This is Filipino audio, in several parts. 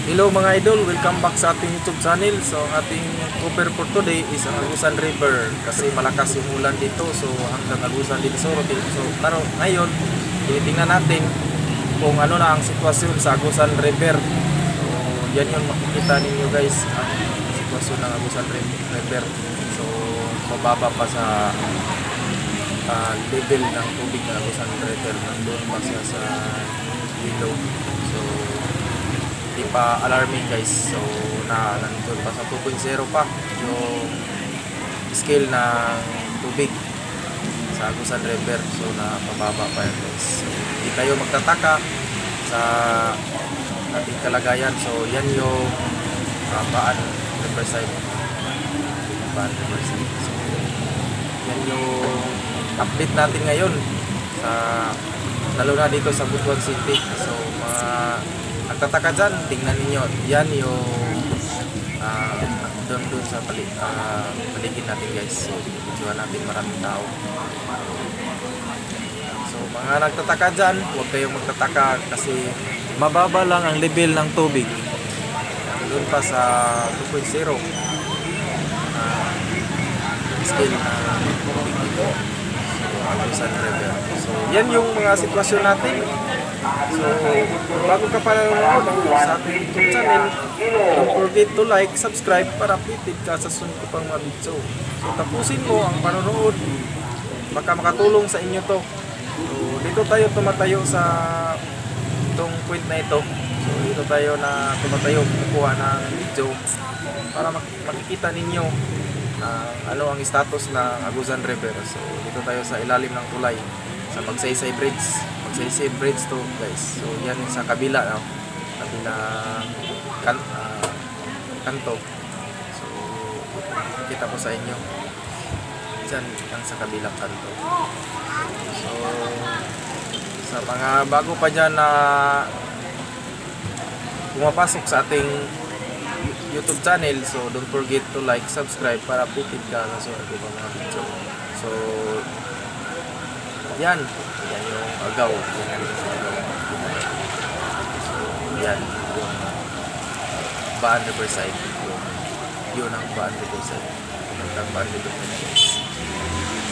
Hello mga idol, welcome back sa ating YouTube channel. So ang ating cover for today is ang Agusan River kasi malakas yung ulan dito. So hanggang Agusan dito so ngayon, tinitingnan natin kung ano na ang sitwasyon sa Agusan River. So yan yung makikita ninyo guys, ang sitwasyon ng Agusan River. So mababa pa sa level ng tubig ng Agusan River. Nandun pa siya sa yellow. So di pa alarming guys, so nandun pa sa 2.0 pa yung scale ng tubig sa Agusan River, so napababa pa yan guys. So hindi kayo magtataka sa ating kalagayan. So yan yung Baan Riverside, so yan yung update natin ngayon sa lalo na dito sa Butuan City. So mga nagtataka dyan, tingnan ninyo, yan yung doon sa paligid natin guys. So videoan natin, maraming tao. So mga nagtataka dyan, huwag kayong magtataka kasi mababa lang ang level ng tubig. Doon pa sa 2.0 scale na tubig dito, so Agusan River. So yan yung mga sitwasyon natin. So bago ka pa nanonood sa ating YouTube channel, don't forget to like, subscribe para updated ka sa sunod ko pang mga video. So tapusin mo ang panonood, baka makatulong sa inyo to. So dito tayo tumatayo sa itong point na ito. So dito tayo na tumatayo, kukuha ng video para makikita ninyo ano ang status ng Agusan River. So dito tayo sa ilalim ng tulay sa Magsaysay Bridge. Magsaysay Bridge to guys. So yan sa kabila, no? Kabilang kanto. So kita ko sa inyo dyan ang sa kabilang kanto. So sa mga bago pa dyan na pumapasok sa ating YouTube channel, so don't forget to like, subscribe para updated ka na sa ibang mga video. So yan yung agaw. So yan yung Baan Riverside. Yun ang Baan Riverside. Ang Baan Riverside.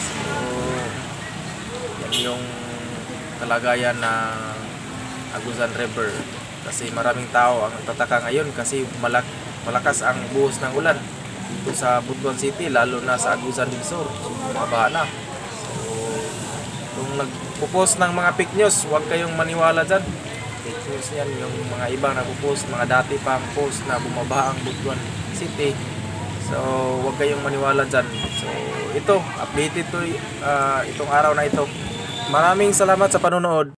So yan yung kalagayan ng Agusan River. Kasi maraming tao ang nagtataka ngayon kasi malakas ang buhos ng ulan dito sa Butuan City, lalo na sa Agusan del Sur. So mababa na. So kung nagpo-post ng mga fake news, huwag kayong maniwala dyan. Fake news yan, yung mga ibang nagpo-post, mga dati pang post na bumaba ang Butuan City. So huwag kayong maniwala dyan. So ito, updated to itong araw na ito. Maraming salamat sa panonood.